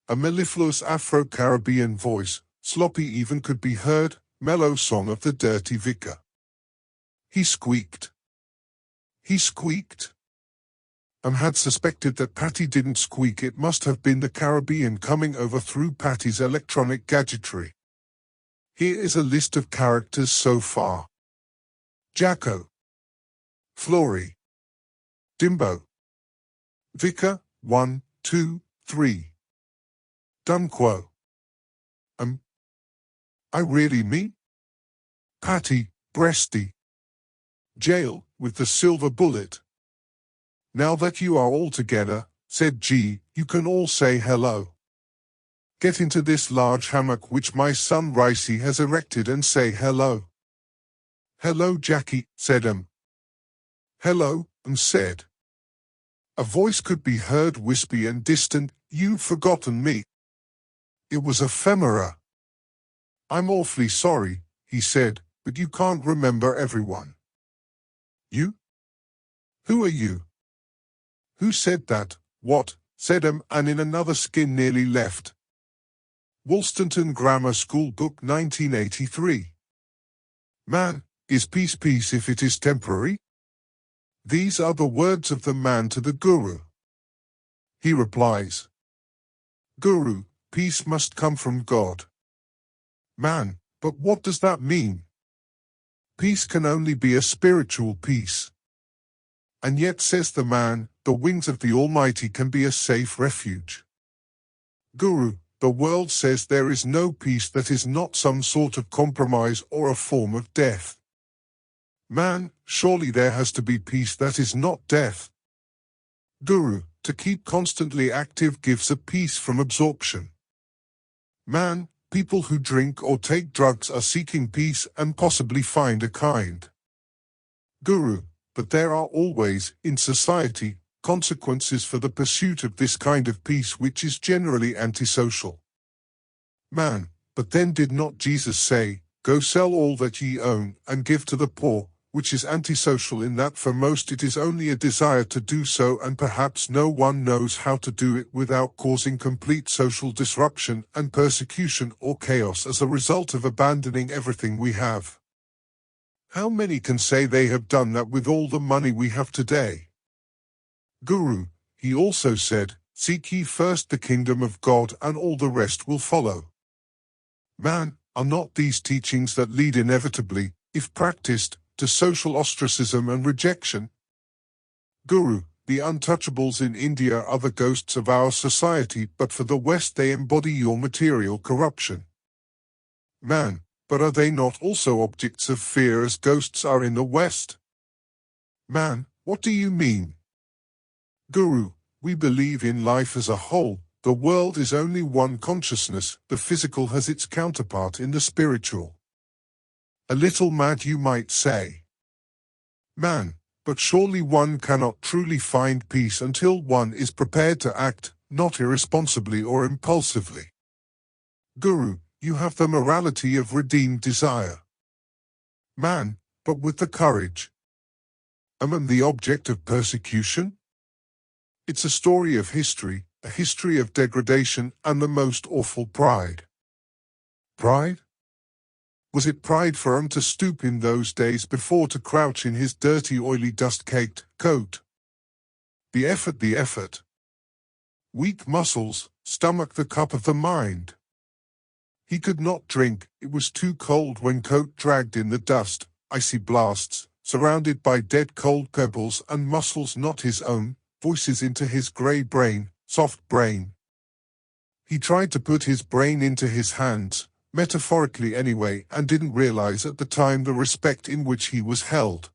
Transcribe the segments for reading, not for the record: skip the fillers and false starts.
A mellifluous Afro-Caribbean voice, sloppy even could be heard, mellow song of the dirty vicar. He squeaked. He squeaked. Had suspected that Patty didn't squeak. It must have been the Caribbean coming over through Patty's electronic gadgetry. Here is a list of characters so far. Jacko, Flory, Dimbo, Vicar, 1, 2, 3. Dunquo. I really me? Patty, breasty. Jail, with the silver bullet. Now that you are all together, said G, you can all say hello. Get into this large hammock which my son Ricey has erected and say hello. Hello Jackie, said Hello, said. A voice could be heard wispy and distant, you've forgotten me. It was ephemera. I'm awfully sorry, he said, but you can't remember everyone. You? Who are you? Who said that? What? Said and in another skin nearly left. Woolstonton Grammar School Book 1983. Man, is peace peace if it is temporary? These are the words of the man to the Guru. He replies, Guru, peace must come from God. Man, but what does that mean? Peace can only be a spiritual peace. And yet, says the man, the wings of the Almighty can be a safe refuge. Guru, the world says there is no peace that is not some sort of compromise or a form of death. Man, surely there has to be peace that is not death. Guru, to keep constantly active gives a peace from absorption. Man, people who drink or take drugs are seeking peace and possibly find a kind. Guru, but there are always, in society, consequences for the pursuit of this kind of peace which is generally antisocial. Man, but then did not Jesus say, go sell all that ye own and give to the poor, which is antisocial in that for most it is only a desire to do so and perhaps no one knows how to do it without causing complete social disruption and persecution or chaos as a result of abandoning everything we have. How many can say they have done that with all the money we have today? Guru, he also said, seek ye first the kingdom of God and all the rest will follow. Man, are not these teachings that lead inevitably, if practiced, to social ostracism and rejection? Guru, the untouchables in India are the ghosts of our society, but for the West they embody your material corruption. Man, but are they not also objects of fear as ghosts are in the West? Man, what do you mean? Guru, we believe in life as a whole. The world is only one consciousness, the physical has its counterpart in the spiritual. A little mad you might say. Man, but surely one cannot truly find peace until one is prepared to act, not irresponsibly or impulsively. Guru, you have the morality of redeemed desire. Man, but with the courage. Am I the object of persecution? It's a story of history, a history of degradation and the most awful pride. Pride? Was it pride for him to stoop in those days before to crouch in his dirty oily dust-caked coat? The effort. Weak muscles, stomach the cup of the mind. He could not drink, it was too cold when coat dragged in the dust, icy blasts, surrounded by dead cold pebbles and muscles not his own, voices into his grey brain, soft brain. He tried to put his brain into his hands, metaphorically anyway, and didn't realize at the time the respect in which he was held.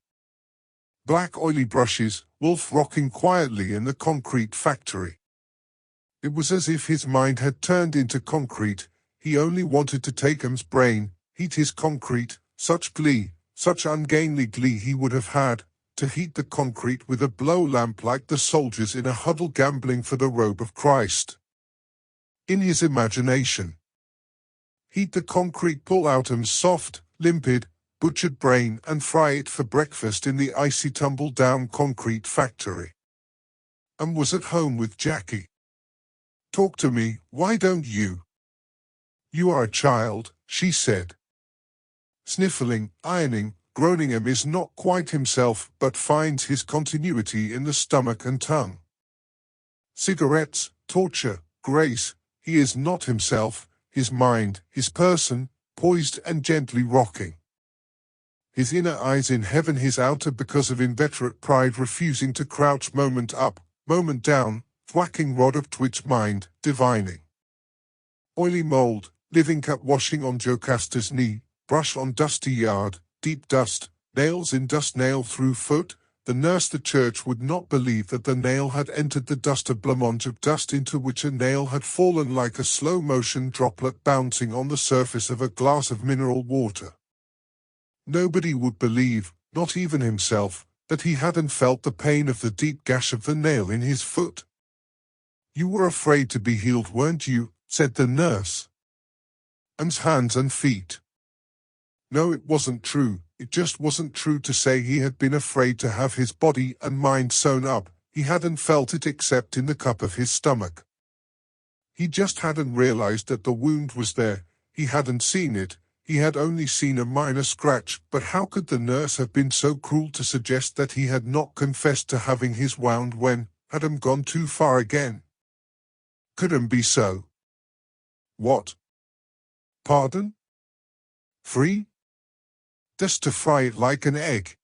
Black oily brushes, Wolf rocking quietly in the concrete factory. It was as if his mind had turned into concrete. He only wanted to take him's brain, heat his concrete, such glee, such ungainly glee he would have had, to heat the concrete with a blow lamp like the soldiers in a huddle gambling for the robe of Christ. In his imagination. Heat the concrete, pull out him's soft, limpid, butchered brain and fry it for breakfast in the icy tumble-down concrete factory. Was at home with Jackie. Talk to me, why don't you? You are a child, she said. Sniffling, ironing, groaning. Is not quite himself, but finds his continuity in the stomach and tongue. Cigarettes, torture, grace, he is not himself, his mind, his person, poised and gently rocking. His inner eyes in heaven, his outer because of inveterate pride refusing to crouch, moment up, moment down, thwacking rod of twitch mind, divining. Oily mold, living cup washing on Jocasta's knee, brush on dusty yard, deep dust, nails in dust, nail through foot. The nurse, the church would not believe that the nail had entered the dust, a blancmange of dust into which a nail had fallen like a slow-motion droplet bouncing on the surface of a glass of mineral water. Nobody would believe, not even himself, that he hadn't felt the pain of the deep gash of the nail in his foot. You were afraid to be healed, weren't you? Said the nurse. Anne's hands and feet. No, it wasn't true. It just wasn't true to say he had been afraid to have his body and mind sewn up. He hadn't felt it except in the cup of his stomach. He just hadn't realized that the wound was there. He hadn't seen it. He had only seen a minor scratch. But how could the nurse have been so cruel to suggest that he had not confessed to having his wound when, had gone too far again? Couldn't be so. What? Pardon? Free? Just to fry it like an egg.